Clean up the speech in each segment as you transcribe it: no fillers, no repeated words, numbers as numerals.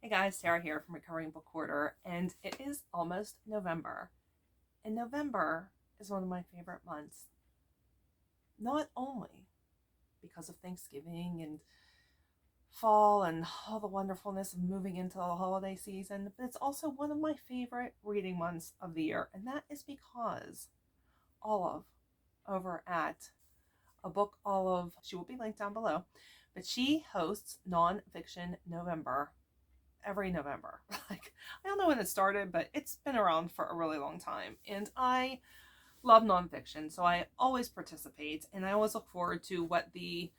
Hey guys, Sarah here from Recovering Book Hoarder, and it is almost November. And November is one of my favorite months, not only because of Thanksgiving and fall and all the wonderfulness of moving into the holiday season, but it's also one of my favorite reading months of the year, and that is because Olive over at a book Olive, she will be linked down below, but she hosts Nonfiction November every November. Like, I don't know when it started, but it's been around for a really long time. And I love nonfiction, so I always participate, and I always look forward to what the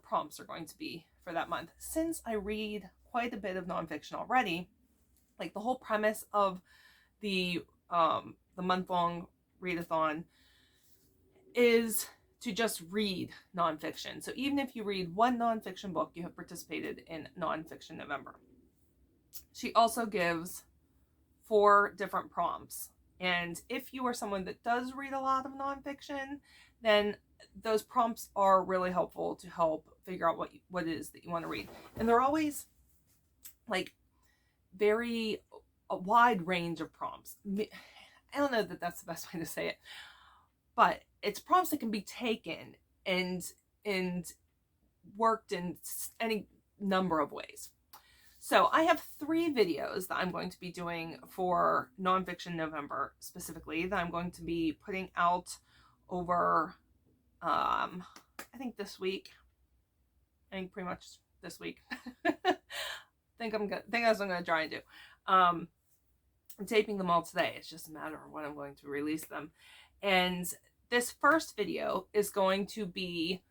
prompts are going to be for that month. Since I read quite a bit of nonfiction already, like the whole premise of the month-long readathon is to just read nonfiction. So even if you read one nonfiction book, you have participated in Nonfiction November. She also gives 4 different prompts. And if you are someone that does read a lot of nonfiction, then those prompts are really helpful to help figure out what it is that you want to read. And they're always like a wide range of prompts. I don't know that that's the best way to say it, but it's prompts that can be taken and worked in any number of ways. So I have 3 videos that I'm going to be doing for Nonfiction November specifically that I'm going to be putting out over, I think this week. I think pretty much this week. think that's what I'm gonna try and do. I'm taping them all today. It's just a matter of when I'm going to release them. And this first video is going to be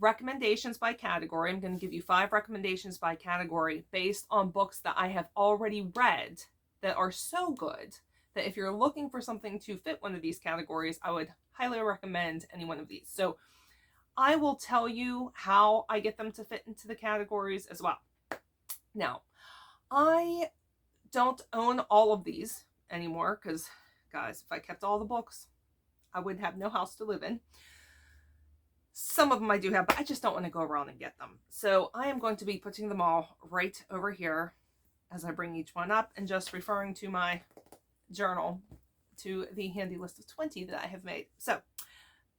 recommendations by category. I'm going to give you 5 recommendations by category based on books that I have already read that are so good that if you're looking for something to fit one of these categories, I would highly recommend any one of these. So I will tell you how I get them to fit into the categories as well. Now, I don't own all of these anymore because, guys, if I kept all the books, I would have no house to live in. Some of them I do have, but I just don't want to go around and get them. So I am going to be putting them all right over here as I bring each one up and just referring to my journal to the handy list of 20 that I have made. So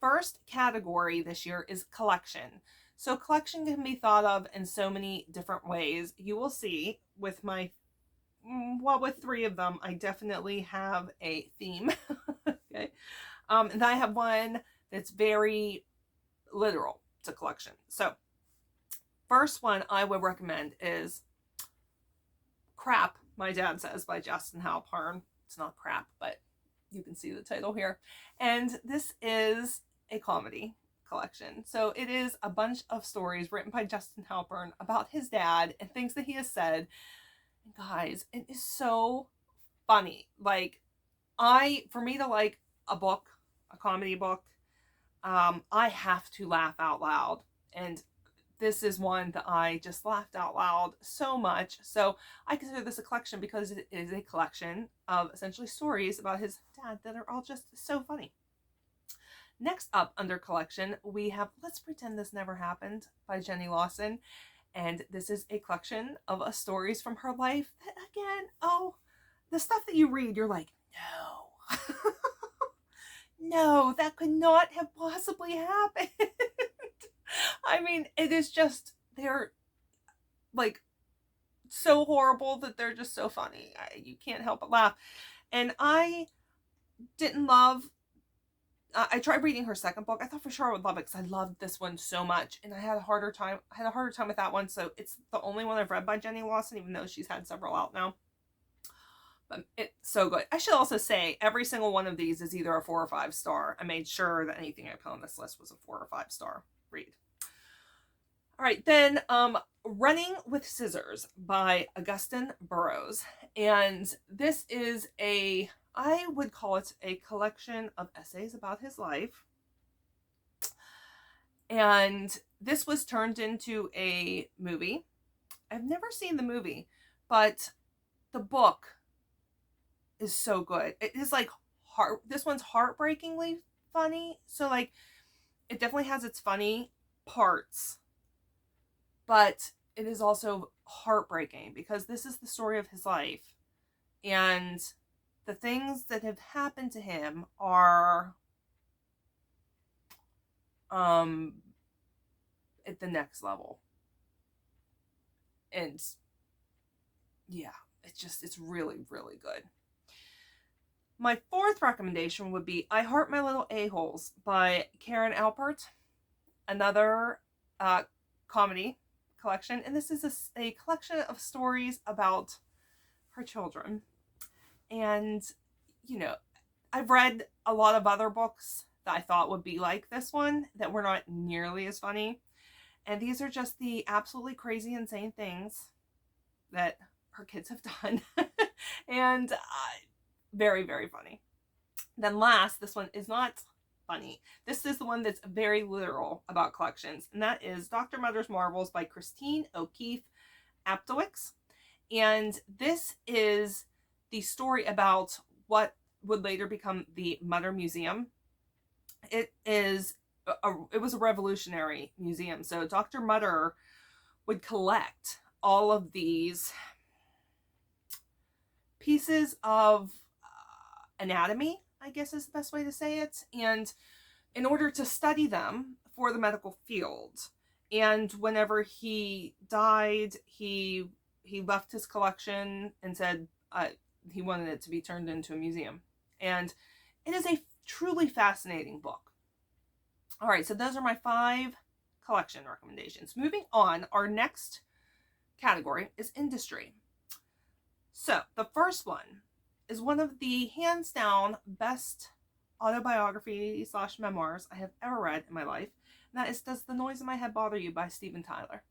first category this year is collection. So collection can be thought of in so many different ways. You will see with with 3 of them, I definitely have a theme. Okay. And I have one that's very literal to collection. So first one I would recommend is Crap, My Dad Says by Justin Halpern. It's not crap, but you can see the title here. And this is a comedy collection. So it is a bunch of stories written by Justin Halpern about his dad and things that he has said. And guys, it is so funny. Like, for me to like a book, a comedy book, I have to laugh out loud, and this is one that I just laughed out loud so much. So I consider this a collection because it is a collection of essentially stories about his dad that are all just so funny. Next up under collection, we have Let's Pretend This Never Happened by Jenny Lawson. And this is a collection of stories from her life that, again, the stuff that you read, you're like, no. No, that could not have possibly happened. I mean, it is just, they're like so horrible that they're just so funny. You can't help but laugh. And I didn't love, I tried reading her second book. I thought for sure I would love it because I loved this one so much. And I had a harder time with that one. So it's the only one I've read by Jenny Lawson, even though she's had several out now. But it's so good. I should also say every single one of these is either a 4 or 5 star. I made sure that anything I put on this list was a 4 or 5 star read. All right, then Running with Scissors by Augustin Burroughs. And this is I would call it a collection of essays about his life. And this was turned into a movie. I've never seen the movie, but the book is so good. It is like this one's heartbreakingly funny. So like it definitely has its funny parts, but it is also heartbreaking because this is the story of his life. And the things that have happened to him are at the next level. And yeah, it's really, really good. My fourth recommendation would be I Heart My Little A-Holes by Karen Alpert, another comedy collection. And this is a collection of stories about her children. And, I've read a lot of other books that I thought would be like this one that were not nearly as funny. And these are just the absolutely crazy, insane things that her kids have done. And very, very funny. Then last, this one is not funny. This is the one that's very literal about collections. And that is Dr. Mudder's Marvels by Christine O'Keefe Aptowicz. And this is the story about what would later become the Mudder Museum. It was a revolutionary museum. So Dr. Mudder would collect all of these pieces of anatomy, I guess is the best way to say it, and in order to study them for the medical field. And whenever he died, he left his collection and said he wanted it to be turned into a museum. And it is a truly fascinating book. All right, so those are my 5 collection recommendations. Moving on, our next category is industry. So the first one is one of the hands down best autobiography/memoirs I have ever read in my life. And that is Does the Noise in My Head Bother You by Steven Tyler.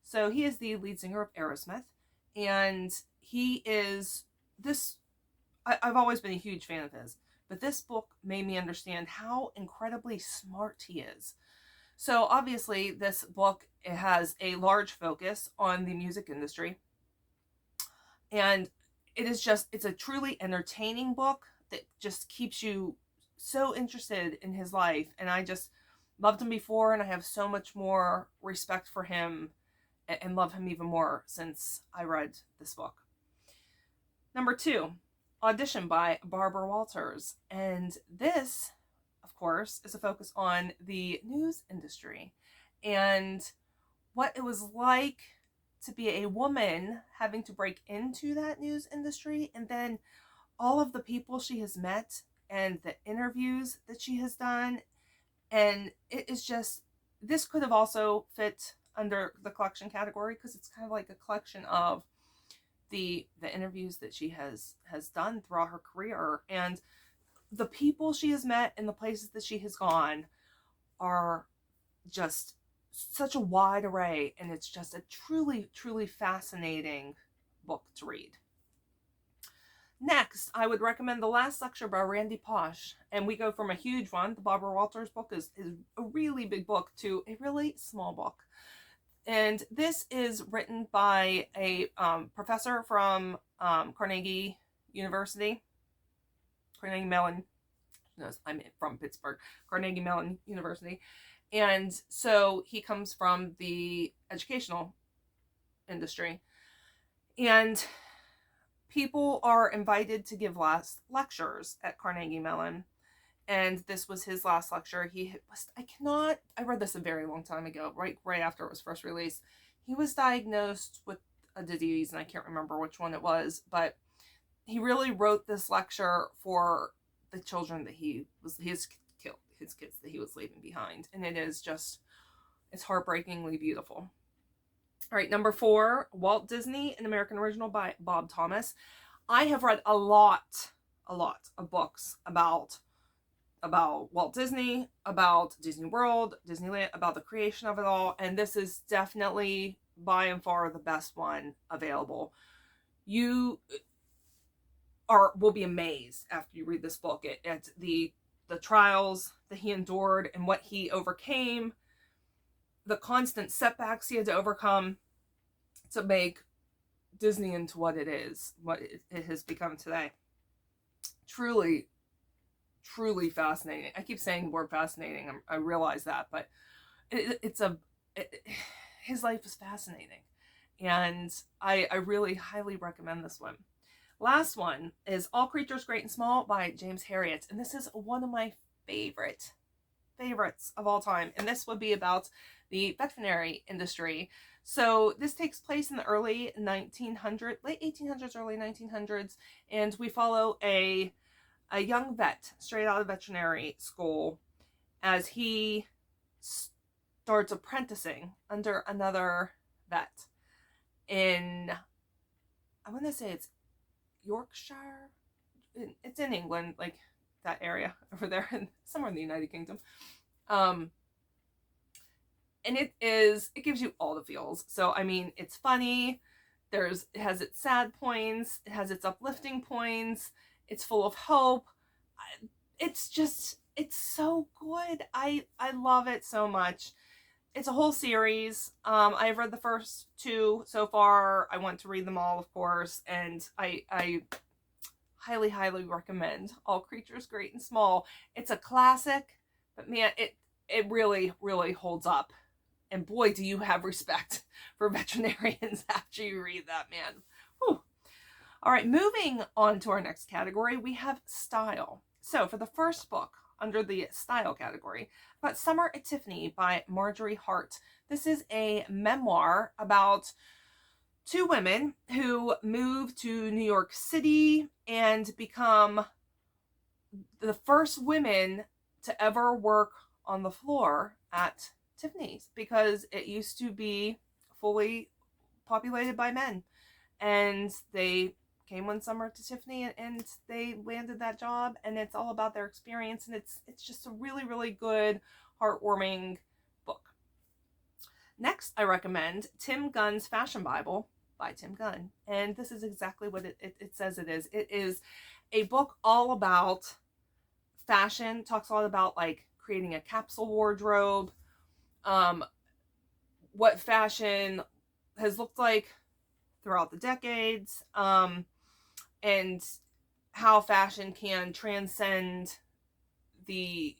So he is the lead singer of Aerosmith. And he is this, I've always been a huge fan of his, but this book made me understand how incredibly smart he is. So obviously this book, it has a large focus on the music industry. And it's a truly entertaining book that just keeps you so interested in his life. And I just loved him before, and I have so much more respect for him and love him even more since I read this book. Number 2, Audition by Barbara Walters. And this, of course, is a focus on the news industry and what it was like to be a woman having to break into that news industry, and then all of the people she has met and the interviews that she has done. And it is just, this could have also fit under the collection category because it's kind of like a collection of the interviews that she has done throughout her career, and the people she has met and the places that she has gone are just such a wide array, and it's just a truly, truly fascinating book to read. Next, I would recommend The Last Lecture by Randy Pausch, and we go from a huge one, the Barbara Walters book is a really big book, to a really small book. And this is written by a professor from Carnegie University, Carnegie Mellon. No, I'm from Pittsburgh, Carnegie Mellon University. And so he comes from the educational industry. And people are invited to give last lectures at Carnegie Mellon. And this was his last lecture. I read this a very long time ago, right after it was first released. He was diagnosed with a disease, and I can't remember which one it was, but he really wrote this lecture for the children that his kids that he was leaving behind. And it's heartbreakingly beautiful. All right, number 4, Walt Disney, an American Original by Bob Thomas. I have read a lot of books about Walt Disney, about Disney World, Disneyland, about the creation of it all, and this is definitely by and far the best one available. You will be amazed after you read this book at the trials that he endured and what he overcame, the constant setbacks he had to overcome to make Disney into what it is, what it has become today. Truly, truly fascinating. I keep saying the word fascinating. I realize that, but his life is fascinating. and I really highly recommend this one. Last one is All Creatures Great and Small by James Herriot, and this is one of my favorites of all time, and this would be about the veterinary industry. So this takes place in the early 1900s, late 1800s, early 1900s, and we follow a young vet straight out of veterinary school as he starts apprenticing under another vet in, I want to say it's Yorkshire. It's in England, like that area over there, somewhere in the United Kingdom. And it gives you all the feels. So I mean, it's funny. It has its sad points. It has its uplifting points. It's full of hope. It's so good. I love it so much. It's a whole series. I've read the first 2 so far. I want to read them all, of course, and I highly recommend All Creatures Great and Small. It's a classic, but man, it really holds up. And boy, do you have respect for veterinarians after you read that, man. Whew. All right, moving on to our next category, we have style. So for the first book under the style category, I've got Summer at Tiffany by Marjorie Hart. This is a memoir about 2 women who move to New York City and become the first women to ever work on the floor at Tiffany's, because it used to be fully populated by men, and they came one summer to Tiffany and they landed that job, and it's all about their experience, and it's just a really good, heartwarming book. Next, I recommend Tim Gunn's Fashion Bible by Tim Gunn, and this is exactly what it says it is. It is a book all about fashion, talks a lot about like creating a capsule wardrobe, what fashion has looked like throughout the decades, and how fashion can transcend the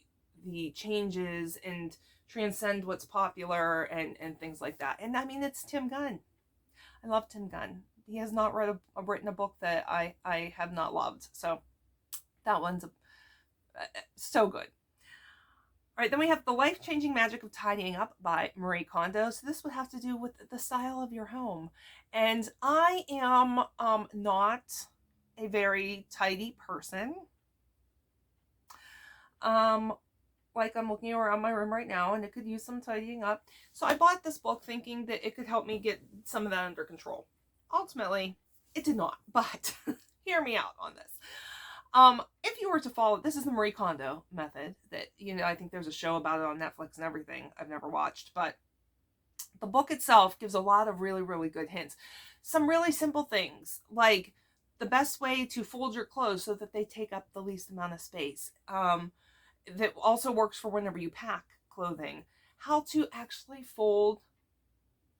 changes and transcend what's popular and things like that. And I mean, it's Tim Gunn. I love Tim Gunn. He has not written a book that I have not loved. So that one's so good. All right, then we have The Life-Changing Magic of Tidying Up by Marie Kondo. So this would have to do with the style of your home. And I am not a very tidy person. Like I'm looking around my room right now and it could use some tidying up. So I bought this book thinking that it could help me get some of that under control. Ultimately, it did not, but hear me out on this. If you were to follow, this is the Marie Kondo method that, I think there's a show about it on Netflix and everything. I've never watched, but the book itself gives a lot of really good hints. Some really simple things, like the best way to fold your clothes so that they take up the least amount of space. That also works for whenever you pack clothing. How to actually fold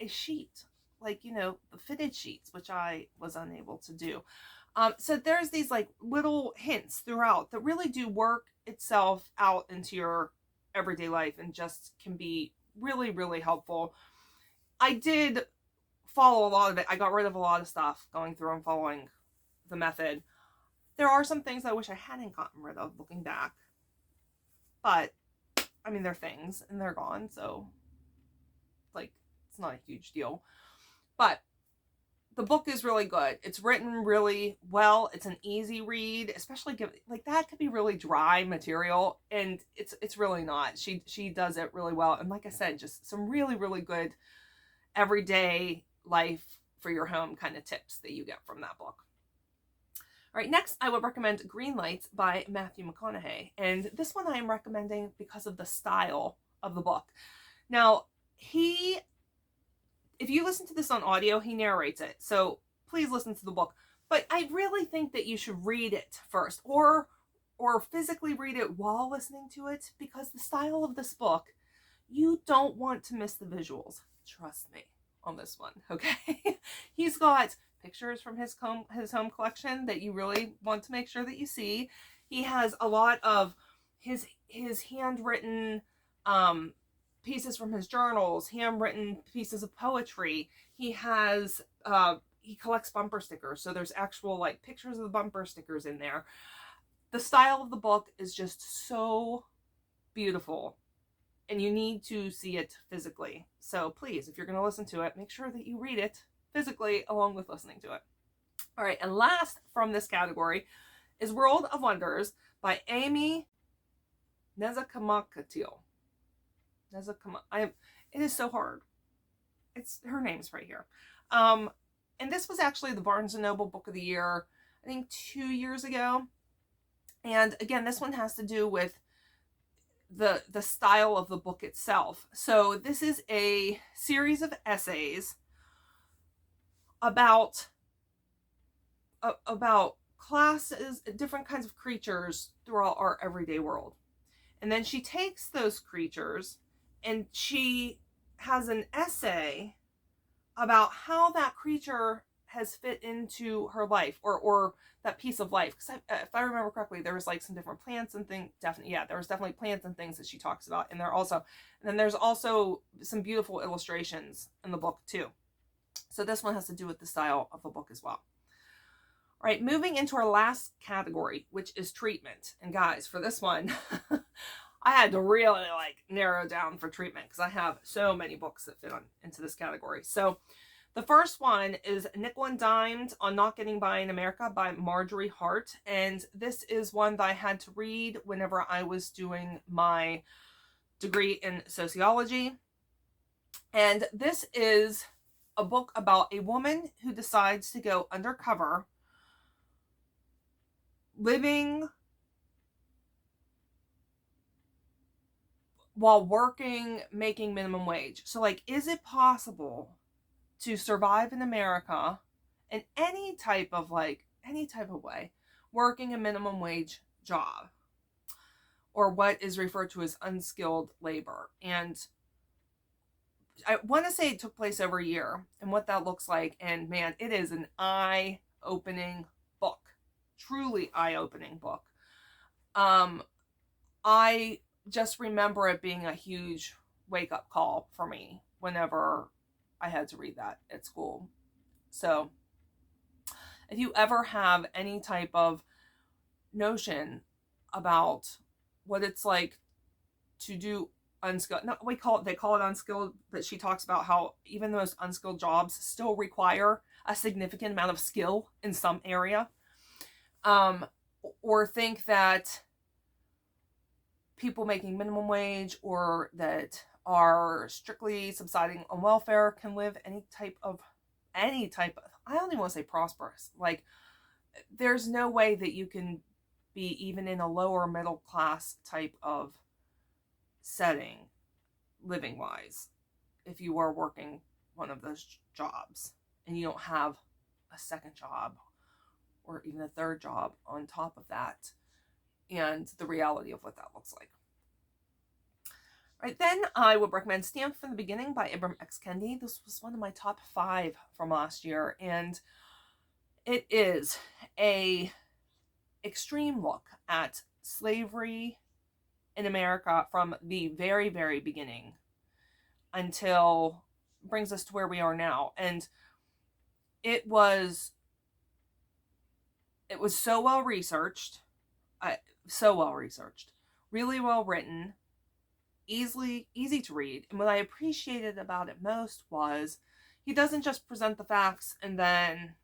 a sheet, like, the fitted sheets, which I was unable to do. So there's these like little hints throughout that really do work itself out into your everyday life and just can be really helpful. I did follow a lot of it. I got rid of a lot of stuff going through and following the method. There are some things I wish I hadn't gotten rid of looking back. But, I mean, they're things and they're gone. So, like, it's not a huge deal. But the book is really good. It's written really well. It's an easy read, especially that could be really dry material, and it's really not. She does it really well. And like I said, just some really good everyday life for your home kind of tips that you get from that book. All right, next I would recommend Green Lights by Matthew McConaughey. And this one I am recommending because of the style of the book. Now, if you listen to this on audio, he narrates it. So please listen to the book. But I really think that you should read it first or physically read it while listening to it, because the style of this book, you don't want to miss the visuals. Trust me on this one, okay? He's got pictures from his home collection that you really want to make sure that you see. He has a lot of his handwritten pieces from his journals, handwritten pieces of poetry. He has he collects bumper stickers, so there's actual like pictures of the bumper stickers in there. The style of the book is just so beautiful, and you need to see it physically. So please, if you're going to listen to it, make sure that you read it physically along with listening to it. All right, and last from this category is World of Wonders by Amy Nezhukumatathil. It is so hard. It's her name's right here. And this was actually the Barnes & Noble Book of the Year, I think 2 years ago. And again, this one has to do with the style of the book itself. So this is a series of essays about classes, different kinds of creatures throughout our everyday world. And then she takes those creatures and she has an essay about how that creature has fit into her life, or that piece of life. Because if I remember correctly, there was like some different plants and things. There was definitely plants and things that she talks about. And then there's also some beautiful illustrations in the book too. So this one has to do with the style of the book as well. All right, moving into our last category, which is treatment. And guys, for this one, I had to really narrow down for treatment because I have so many books that fit into this category. So the first one is Nickel and Dimed on Not Getting By in America by Marjorie Hart. And this is one that I had to read whenever I was doing my degree in sociology. And this is a book about a woman who decides to go undercover, living while working, making minimum wage. So is it possible to survive in America in any type of way, working a minimum wage job, or what is referred to as unskilled labor? And I want to say it took place over a year and what that looks like. And man, it is an eye-opening book, truly eye-opening book. I just remember it being a huge wake-up call for me whenever I had to read that at school. So if you ever have any type of notion about what it's like to do unskilled, they call it unskilled, but she talks about how even those unskilled jobs still require a significant amount of skill in some area, or think that people making minimum wage or that are strictly subsiding on welfare can live any type of, I don't even want to say prosperous. There's no way that you can be even in a lower middle class type of setting, living wise, if you are working one of those jobs and you don't have a second job or even a third job on top of that, and the reality of what that looks like. All right, then I would recommend Stamped from the Beginning by Ibram X. Kendi. This was one of my top 5 from last year, and it is a extreme look at slavery in America from the very, very beginning until brings us to where we are now. And it was so well researched, really well written, easy to read. And what I appreciated about it most was he doesn't just present the facts and then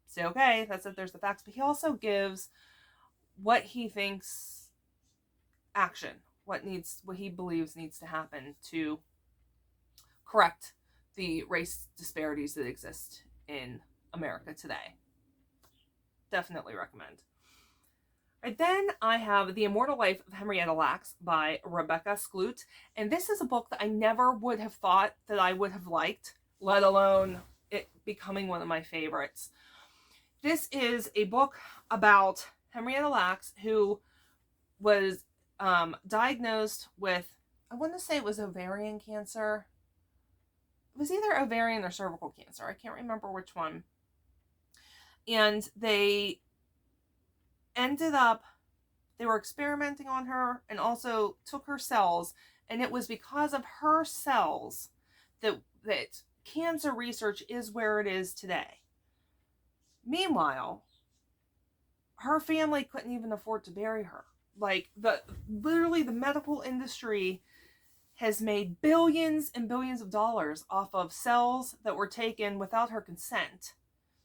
say, okay, that's it, there's the facts, but he also gives what he thinks action, what he believes needs to happen to correct the race disparities that exist in America today. Definitely recommend. Right, then I have The Immortal Life of Henrietta Lacks by Rebecca Skloot. And this is a book that I never would have thought that I would have liked, let alone it becoming one of my favorites. This is a book about Henrietta Lacks, who was diagnosed with, I want to say it was ovarian cancer. It was either ovarian or cervical cancer. I can't remember which one. And they were experimenting on her and also took her cells And it was because of her cells that cancer research is where it is today. Meanwhile, her family couldn't even afford to bury her. Like, literally the medical industry has made billions and billions of dollars off of cells that were taken without her consent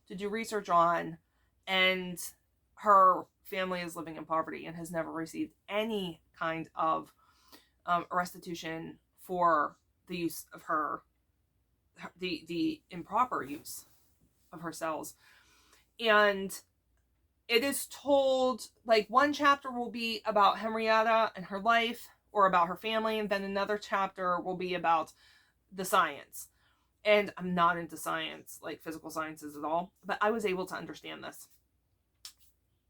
to do research on, and her family is living in poverty and has never received any kind of restitution for the use of the improper use of her cells. And it is told, like, one chapter will be about Henrietta and her life, or about her family, and then another chapter will be about the science. And I'm not into science, like physical sciences at all, but I was able to understand this.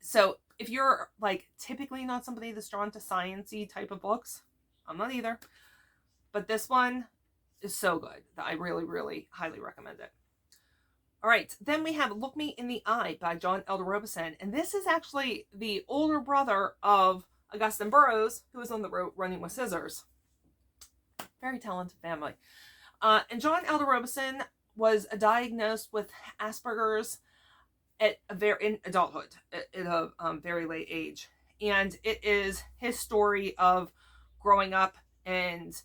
So if you're, like, typically not somebody that's drawn to science-y type of books, I'm not either, but this one is so good that I really, really highly recommend it. All right, then we have Look Me in the Eye by John Elder Robison, and this is actually the older brother of Augustine Burroughs, who was on the road Running with Scissors. Very talented family. And John Elder Robison was diagnosed with Asperger's in adulthood, at a very late age. And it is his story of growing up and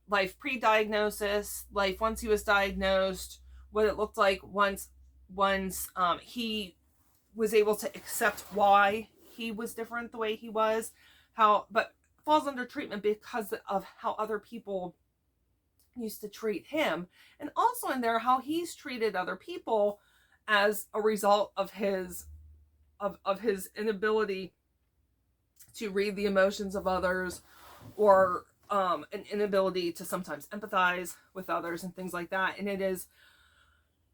life pre-diagnosis, life once he was diagnosed, what it looked like once he was able to accept why he was different the way he was, but falls under treatment because of how other people used to treat him, and also in there how he's treated other people as a result of his inability to read the emotions of others, or an inability to sometimes empathize with others and things like that. And it is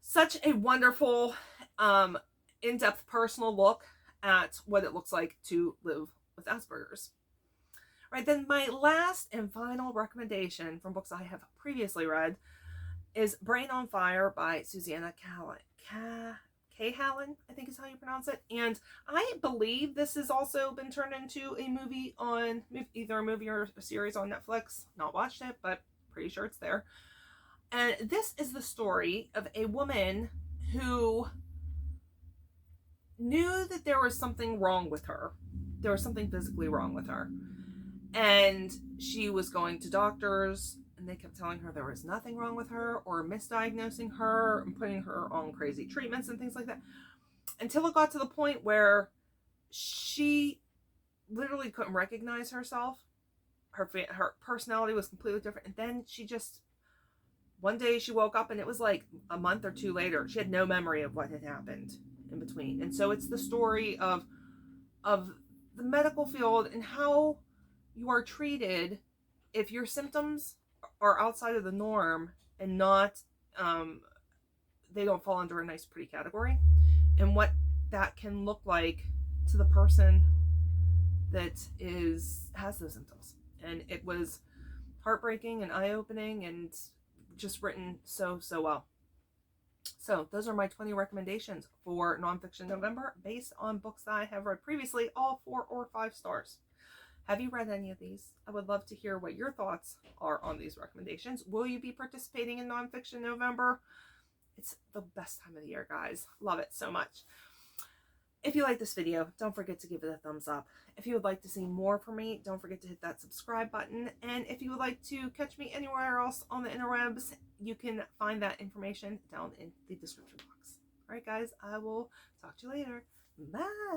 such a wonderful in-depth personal look at what it looks like to live with Asperger's. All right, then my last and final recommendation from books I have previously read is Brain on Fire by Susanna Cahalan, I think is how you pronounce it. And I believe this has also been turned into a movie on, either a movie or a series on Netflix. Not watched it, but pretty sure it's there. And this is the story of a woman who knew that there was something wrong with her. There was something physically wrong with her. And she was going to doctors, and they kept telling her there was nothing wrong with her, or misdiagnosing her and putting her on crazy treatments and things like that, until it got to the point where she literally couldn't recognize herself. Her personality was completely different. And then one day she woke up, and it was like a month or two later, she had no memory of what had happened in between. And so it's the story of the medical field and how you are treated if your symptoms are outside of the norm and not they don't fall under a nice pretty category, and what that can look like to the person that has those symptoms. And it was heartbreaking and eye-opening, and just written so well. So those are my 20 recommendations for Nonfiction November, based on books that I have read previously, all 4 or 5 stars. Have you read any of these? I would love to hear what your thoughts are on these recommendations. Will you be participating in Nonfiction November? It's the best time of the year, guys. Love it so much. If you like this video, don't forget to give it a thumbs up. If you would like to see more from me, don't forget to hit that subscribe button. And if you would like to catch me anywhere else on the interwebs, you can find that information down in the description box. All right, guys, I will talk to you later. Bye.